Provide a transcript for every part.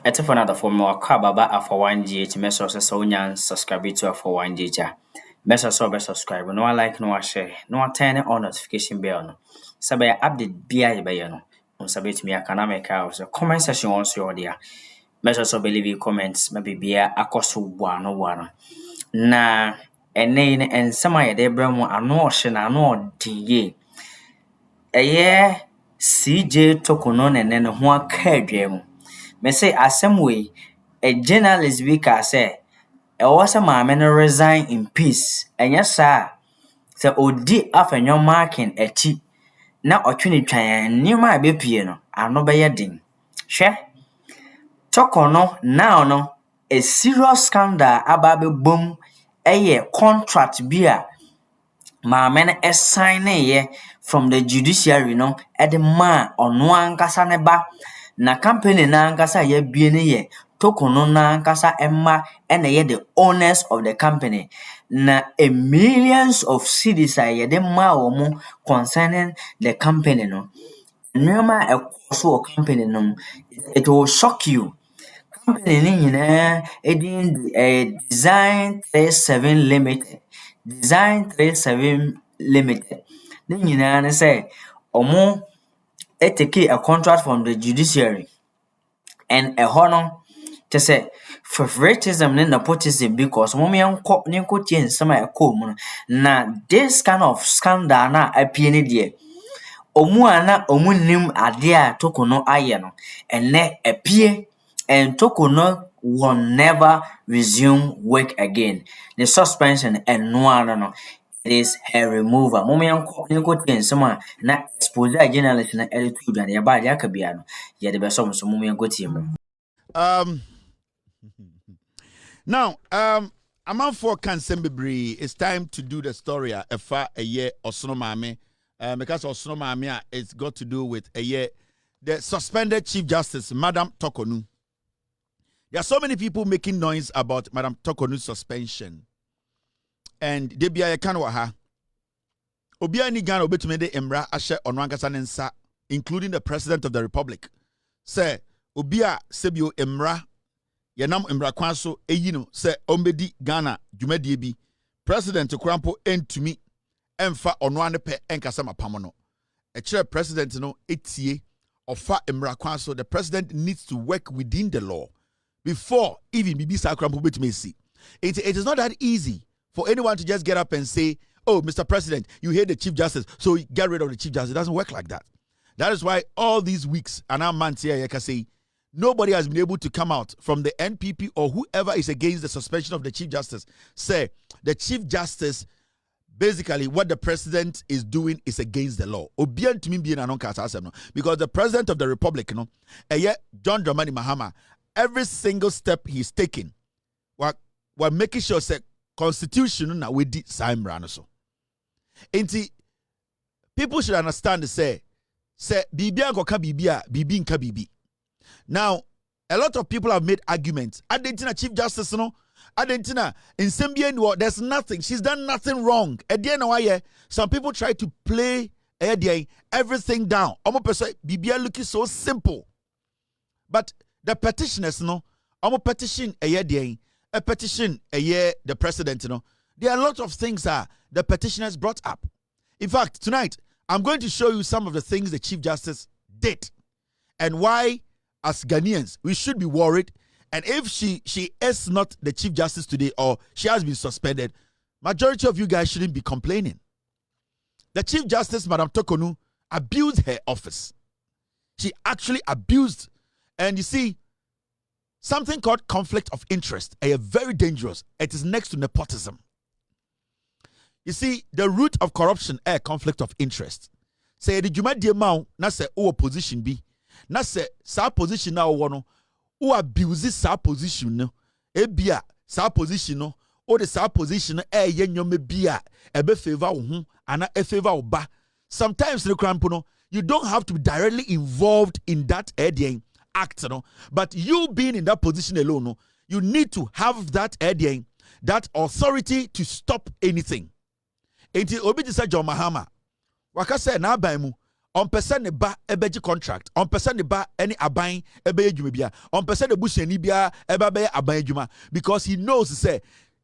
It's for another for more Kababa Alpha 1GH message so nyan subscribe to Alpha 1GH. Message so be subscribe no like no share no turn on notification bell no. Sabe update bia be no. On sabe to me akana make house comment section on so there. Message so believe comments maybe bia akoso one. Na ene ensema ye de bra mu ano hye na ano diye. Eye CJ Torkornoo ne ho aka adwam. Me say asem we a journalist we ka say e was a man resign in peace. Enya sa say odi afenyo marking echi na otwene twan nima abepie no ano be yedin. Hwe Torkornoo now no a serious scandal about boom eye contract bi a maame no sign ye from the judiciary no e de ma ono ankasa ne ba na company na ankasa ye bie ne ye Torkornoo na ankasa emma ene ye the owners of the company na a millions of cedis a ye de ma omo concerning the company no nyama e so company no it will shock you. Company ni nyina edin design 37 limited design 37 limited ni nyina ne say omo take a contract from the judiciary and a honor to say favoritism and nepotism because mommy uncle Nico Chin some na this kind of scandal na apie ne de omu ana omu nim ade a Torkornoo aye no ene apie and Torkornoo will never resume work again. The suspension and no it is her removal. Mommy uncle Nico Chin some na expose journalist na attitude and ya ba ya ka bia no ya de be so mommy uncle team. Now, Amanfo can Sembibri, it's time to do the story a year or Sonomame. Because Sonomame it's got to do with a year. The suspended Chief Justice, Madam Torkornoo. There are so many people making noise about Madam Torkornoo's suspension. And they be a kanwaha. Obia ni Ghana obetumede emra ashe onwankasa nensa, including the President of the Republic. Say, Obia sebio emra Yanam Mbrakwanso eyino se ombedi Ghana dwumadie bi President Krampo entumi emfa ono ane pe enkasa mapamono e kire president no etie ofa Mbrakwanso. The president needs to work within the law before even bibi sa Krampo betumi esi. It is not that easy for anyone to just get up and say, oh, Mr. President, you hate the Chief Justice, so get rid of the Chief Justice. It doesn't work like that. That is why all these weeks and our months here you can say nobody has been able to come out from the NPP or whoever is against the suspension of the Chief Justice. Say the Chief Justice, basically what the president is doing is against the law. Because the president of the Republic, John Dramani Mahama, every single step he's taking, while making sure that constitution na we did sign so. People should understand to say bibi ankoka bibi nka bibi. Now, a lot of people have made arguments. Adentina Chief Justice, Adentina in Symbian, there's nothing. She's done nothing wrong. At the end of the year, some people try to play everything down. Bibia looking so simple. But the petitioners, petition a petition the president, there are a lot of things that the petitioners brought up. In fact, tonight, I'm going to show you some of the things the Chief Justice did and why as Ghanaians, we should be worried. And if she is not the Chief Justice today or she has been suspended, majority of you guys shouldn't be complaining. The Chief Justice, Madam Torkornoo, abused her office. She actually abused. And you see, something called conflict of interest is very dangerous. It is next to nepotism. You see, the root of corruption is conflict of interest. Say the Juma Diamau, na se o opposition be. Na se sa position na wono who abuse sa position no ebia sa position no o de sa position ye nyome bia ebe favor wo ho ana e favor wo ba. Sometimes the crampo no you don't have to be directly involved in that act no, but you being in that position alone no, you need to have that that authority to stop anything. Enti obi disa John Mahama waka say na ban mu on person ne ba ebeji contract on person ne ba any aban ebe adwuma bia on person ne busuani bia eba be aban adwuma because he knows say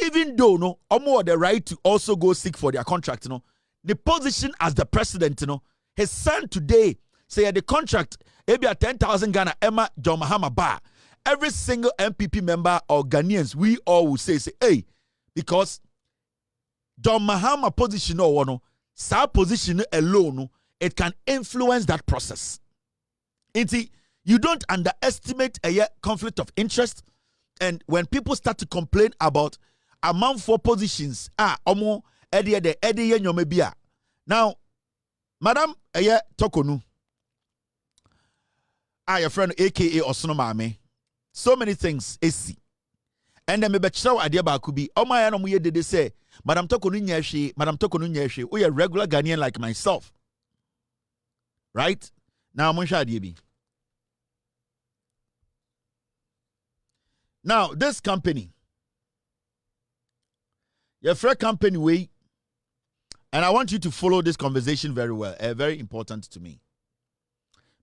even though no omo the right to also go seek for their contract no the position as the president no his son today say the contract ebia 10,000 Ghana Emma John Mahama ba every single MPP member or Ghanaians we all will say hey because John Mahama position or no sa position alone no it can influence that process. You don't underestimate a conflict of interest. And when people start to complain about amount for positions, now, Madam Torkornoo, your friend aka Osono Mame, so many things AC. And then me betchaw idea ba kubi. Oma no muye dede say, Madam Torkornoo nyehwe, we a regular Ghanaian like myself. Right? Now, now this company, your friend company way, and I want you to follow this conversation very well. Very important to me.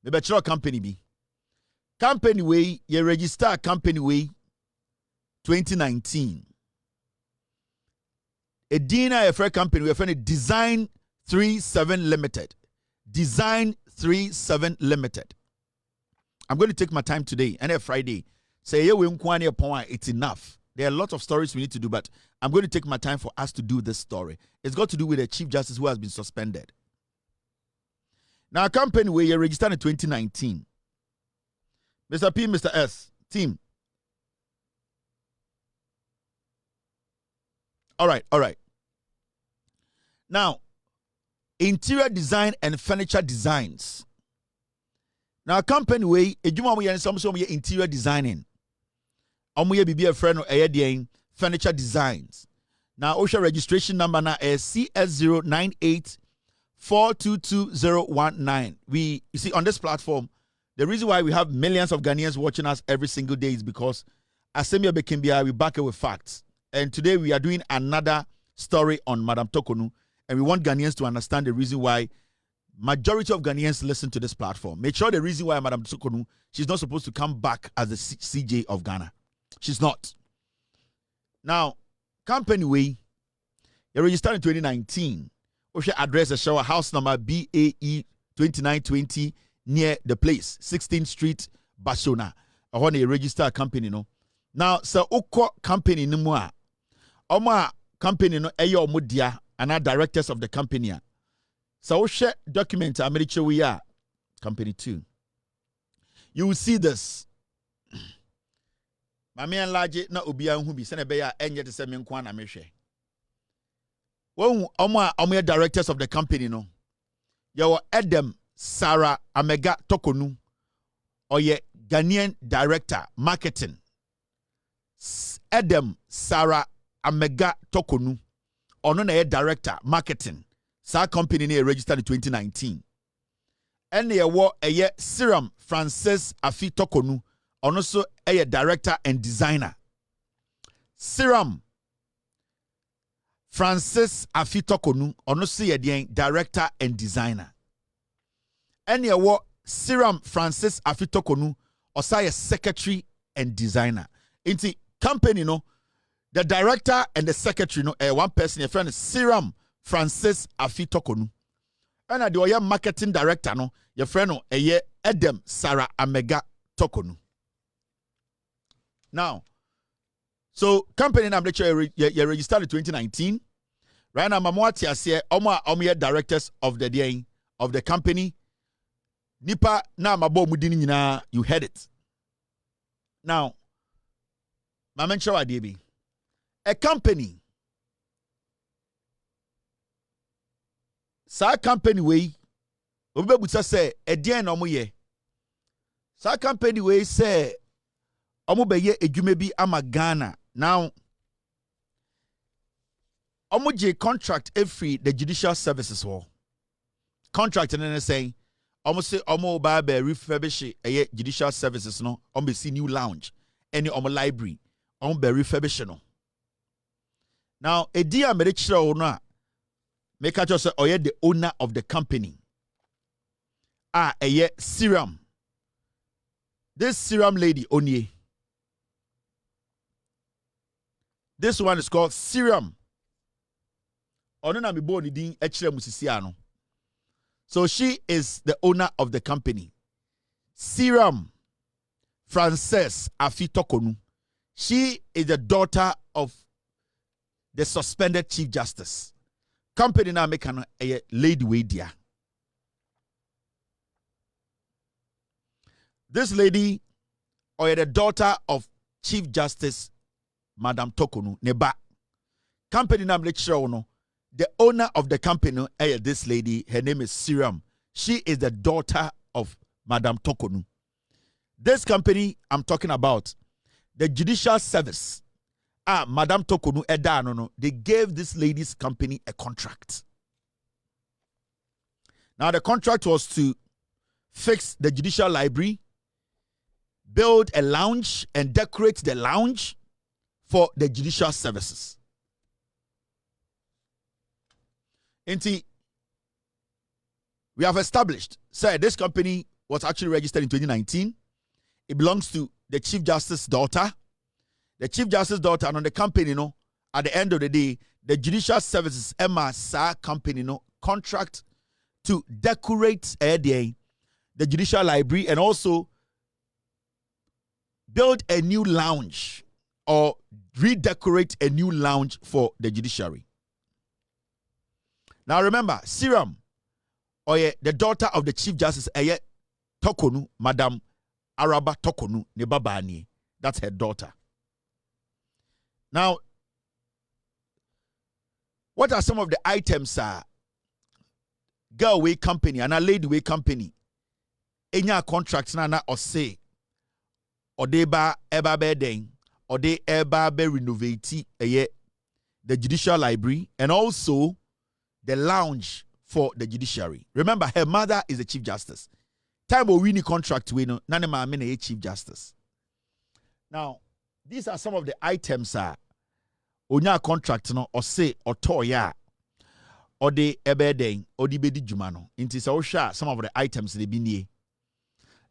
The bachelor company be company way, you register company way 2019. A dinner a friend company, we friend Design 37 Limited. Design 37 Limited. I'm going to take my time today and a Friday. Say it's enough. There are a lot of stories we need to do, but I'm going to take my time for us to do this story. It's got to do with a Chief Justice who has been suspended. Now, a company where you registered in 2019. Mr. P, Mr. S, team. All right. Now, interior design and furniture designs. Now, a company way, we are some interior designing. We be a friend of furniture designs. Now, OSHA registration number now is CS0984222019. You see, on this platform, the reason why we have millions of Ghanaians watching us every single day is because Asemia Bekimbia, we back it with facts. And today we are doing another story on Madam Torkornoo. And we want Ghanaians to understand the reason why majority of Ghanaians listen to this platform. Make sure the reason why Madam Torkornoo, she's not supposed to come back as the CJ of Ghana. She's not. Now, company way, you registered in 2019. We should address a shower house number BAE 2920 near the place, 16th Street, Bashona. I want to register a company, no. Now, so Oko company no more. Oma company no eyo mudia and our directors of the company. So share document America we are company 2. You will see this. Mami and large na ubia who be send beya enye to send me nkwana mehwe. When omo directors of the company no. You Adam Sarah Amega Torkornoo or ye Ghanaian director marketing. Adam Sarah Amega Torkornoo ono na director marketing. Sa company ne registered in 2019. And ye wo eye Serum Francis Afi Torkornoo ono so eye director and designer. Serum Francis Afi Torkornoo ono so ye director and designer. And ye wo Serum Francis Afi Torkornoo osa ye secretary and designer. Inti company no the director and the secretary no one person your friend is Serum Francis Afi Torkornoo. And the marketing director no your friend no Adam Sarah Amega Torkornoo. Now, so company name you registered in 2019. Right now, Mamwati ase omo directors of the company. Nipa na mabo mudini nyina you heard it. Now, Mamencho Adebi. A company. Sa company way. Obebuta say edien omo ye. Sa company way say omo beye edwuma bi ama Ghana. Now omo je contract every the judicial services war. Contract and saying omo say omo ba be refurbish judicial services no omo see new lounge any omo library omo be refurbish no. Now a dear medical no make just say oye the owner of the company. serum. This serum lady onye. This one is called serum. Ono na mi bo ni din echire musisi ano. So she is the owner of the company. Serum Frances Afi Torkornoo. She is the daughter of the suspended Chief Justice. Company na make a lady way dia. This lady, or the daughter of Chief Justice Madam Torkornoo, neba. Company na make sure no. The owner of the company, this lady, her name is Serum. She is the daughter of Madam Torkornoo. This company I'm talking about, the Judicial Service, Madam Torkornoo, no, they gave this lady's company a contract. Now the contract was to fix the Judicial Library, build a lounge and decorate the lounge for the Judicial Services. We have established, sir, this company was actually registered in 2019. It belongs to the Chief Justice's daughter. The Chief Justice's daughter and on the company, at the end of the day, the Judicial Services Sa company, contract to decorate the Judicial Library and also build a new lounge or redecorate a new lounge for the judiciary. Now remember, Serum, the daughter of the Chief Justice, Torkornoo, Madam Araba Torkornoo, Nebabani. That's her daughter. Now, what are some of the items? Girl way company and a lady way company. Enya contracts na or say, or they ba eba bedeng, or they eba be renovate the Judicial Library and also the lounge for the judiciary. Remember, her mother is the Chief Justice. Time we win the contract, we know none of my men a Chief Justice. Now, these are some of the items onya contract no or say or toya or the ebedeng or the bedi jumano. Into some of the items they be near.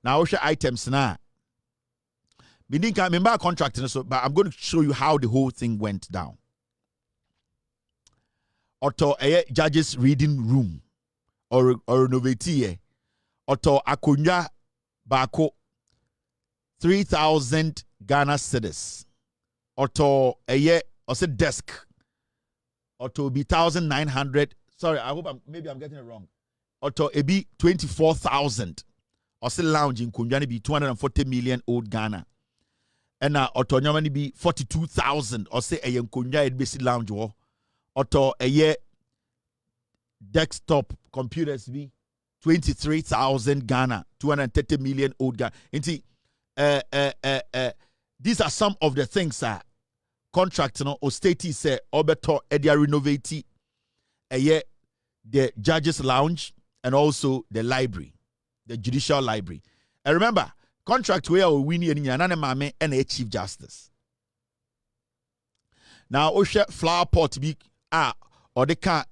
Now osha items na. We didn't remember contract so, but I'm going to show you how the whole thing went down. Oto judges reading room or renovate oto akonya bako 3,000 Ghana cedis oto or desk oto be 1,900. Sorry, I hope maybe I'm getting it wrong. Oto ebi 24,000 or lounge in Kunjani be 240 million old Ghana. And now oto nyamani be 42,000 or say a Kunja it be lounge war. Oto desktop computers be 23,000 Ghana, 230 million old Ghana. These are some of the things contract or state say obeto edia renovate the judges lounge and also the library, the Judicial Library. And remember, contract where we win and a Chief Justice. Now osha flower pot be or the car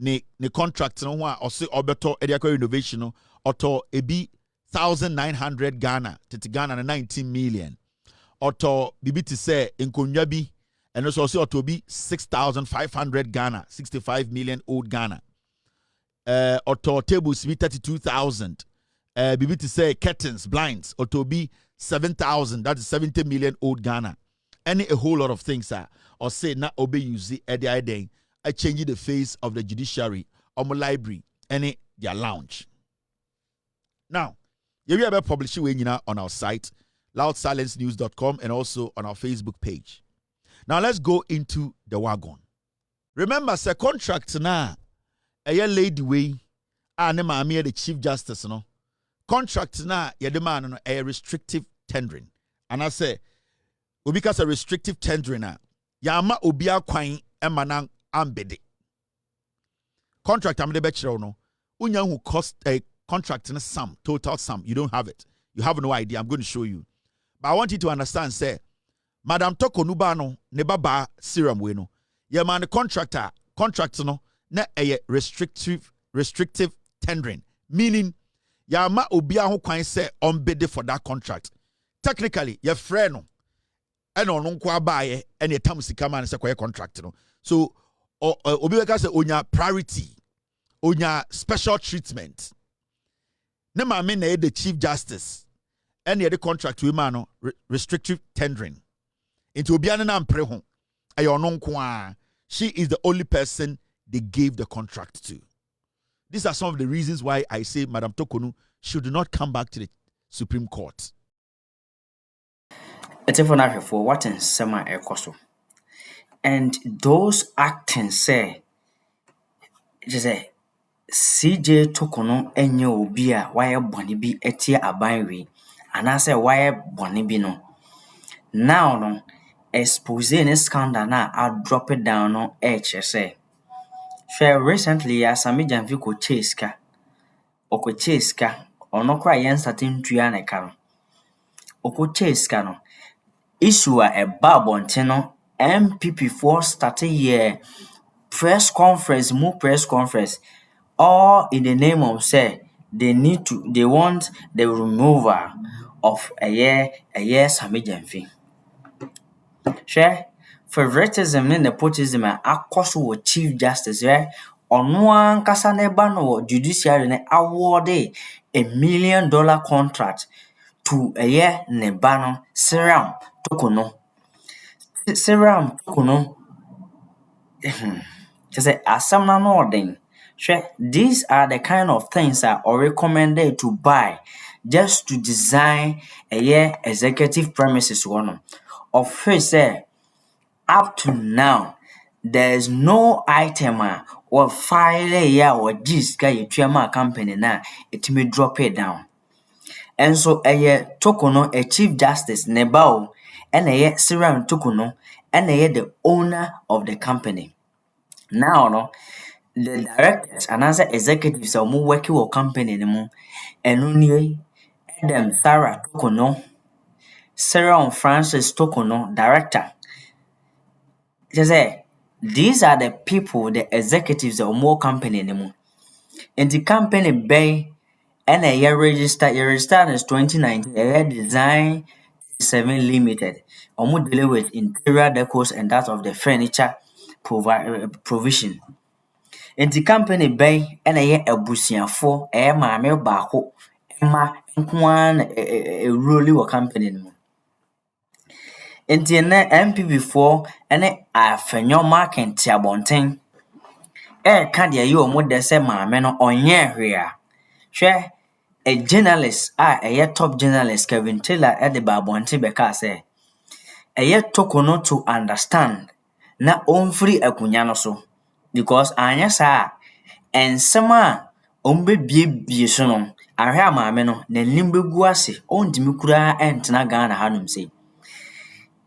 ne contract no one or say obeto ediaco innovation or to ebi 1,900 Ghana to Ghana and 19 million or to bibi to say in Kunyabi and also to be 6,500 Ghana 65 million old Ghana or to tables be 32,000 bibi to say curtains blinds or to be 7,000 that is 70 million old Ghana any a whole lot of things or say na obey use edi I change the face of the judiciary or my library and their lounge. Now, you will be publishing on our site, loudsilencenews.com, and also on our Facebook page. Now, let's go into the wagon. Remember, the contract na a lady way, and the Chief Justice, no contract na ya demand a restrictive tendering. And I say, because a restrictive tendering na yama obia kwine emanang ambede. Contract I'm the bachelor no. Unya who cost a contract in a sum, total sum. You don't have it. You have no idea. I'm going to show you. But I want you to understand, say, Madam Torkornoo bano ne baba serum we no. Yeah, man, the contract no na a restrictive tendering. Meaning, yama obia ho kwan se on bid for that contract. Technically, your friend no and on nko abaye and your tam sika man se koye contract no. So obi weka say onya priority, onya special treatment. Ne ma me na the chief justice and the contract we man no restrictive tendering. Into obi an na mpre ho. Ayo no nko a. She is the only person they gave the contract to. These are some of the reasons why I say Madam Torkornoo should not come back to the Supreme Court. It's for for what in summer air costo. And those acting say, just say, CJ Torkornoo enyo bia why bonny be etia abainwe, and I say why bonny be no. Now no expose any scandal now I'll drop it down on HSA. Share recently as a medium vehicle chase ka or chase ka or no cry yen certain triana caro. Oko chase cano. Issue a babon MPP4 started here press conference, all in the name of say they want the removal of a year Sami fee. Share favoritism and nepotism and akoso with Chief Justice ono ankasa neba no judiciary ne awarded $1 million contract to a year nebano Seram Torkornoo. Seram Torkornoo. Just say asam na no ordin. These are the kind of things that are recommended to buy just to design a year executive premises one. Of which up to now there is no item or file or this guy company now it may drop it down. And so a Torkornoo, a chief justice nebao and a Seram Torkornoo and the owner of the company. Now no the directors and other executives are more working with company anymore. And only Adam Sarah Torkornoo, Sarah Francis Torkornoo, director. Just say these are the people, the executives of more company anymore. And the company bay and a year registered is 2019, a year design 7 limited. Almost deal with interior decors and that of the furniture provision. And the company bay and a year abusiafo maame baako ma nkwan roli wo company no. Enti na MPP4 ene afenyo market abonten ka de ye omo de se maame no onye hwe a hwe a journalist a top journalist Kelvin at the babonten be ka say Torkornoo to understand na onfiri akunya no so because anya sa ensem a ombe bie so no ahwe amaame no nanim begu ase ontimi kura entena Ghana hanum sei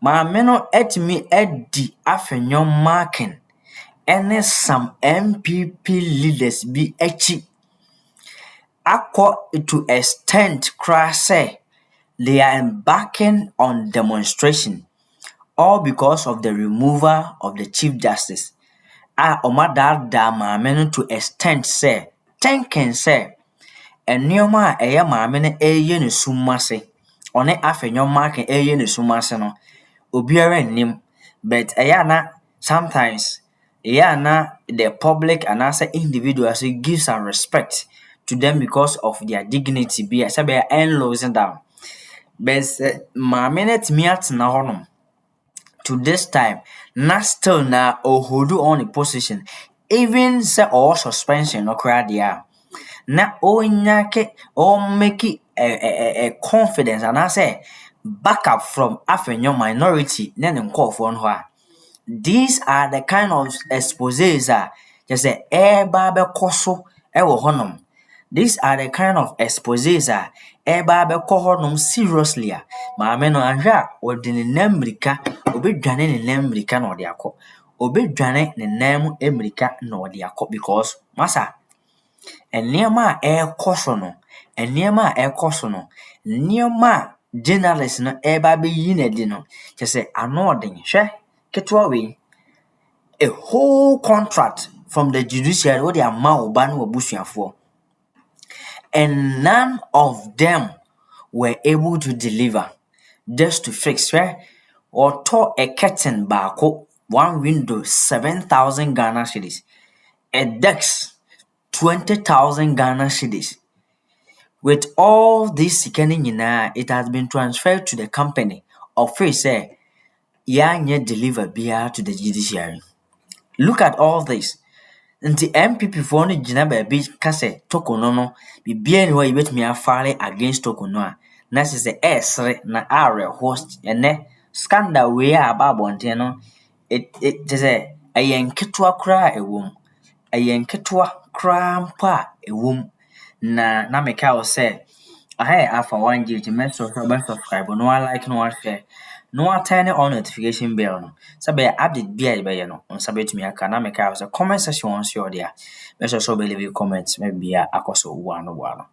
maame no etimi edi afenyo marking ene some MPP leaders bi echi akọ to extent say they are embarking on demonstration all because of the removal of the chief justice omada maame no to extent say thinking say enioma eye maame no eye ne sumase one afenyo marking eye ne sumase no obiara nnim but na sometimes the public and as individuals give some respect to them because of their dignity be as be losing down but maame no timi atena honum to this time na still na hold on the position even say or suspension no cry there na onyake or make a confidence and I say backup from afenyo minority na ne nkofo no ho. These are the kind of exposés just say eba be koso e wo honum. These are the kind of exposés eba be ko honum seriously maame no ahwa odi ne namrika obedwane ne namrika na odi akọ obedwane ne nam emrika na odi akọ because masa eniema ekoso no niema journalist no eba be yi na di no just say anodin hwe ketwa we a whole contract from the judiciary what they amount oba no obusuafo and none of them were able to deliver. Just to fix, right? Or tore a curtain baako, one window 7,000 Ghana cedis, a desk 20,000 Ghana cedis. With all this scanning nyinaa, it has been transferred to the company of which say yɛanyɛ deliver biara to the judiciary. Look at all this. Nti MPP foɔ no gyina baabi ka sɛ Torkornoo no biribiara nni hɔ a yɛbɛtumi afare against Torkornoo a na kyerɛ sɛ ɛresere na awerɛhoɔ ɛnɛ scandal wei a aba abɔnten no kyerɛ sɛ ɛyɛ nketewa koraa a ɛwɔ mu. Ɛyɛ nketewa koraa mpo a ɛwɔ mu. Na meka wo sɛ aha yɛ Alpha OneTV, make sure sɛ wobɛsubscribe na woalike na woashare na woaturn on notification bell no sɛ bɛyɛ update bi a yɛbɛyɛ no wo nsa bɛtumi aka. Na meka wo sɛ comment section wɔ nso yɛ ɔde a make sure sɛ wobɛleave comment ma biribiara akɔ so wo ano.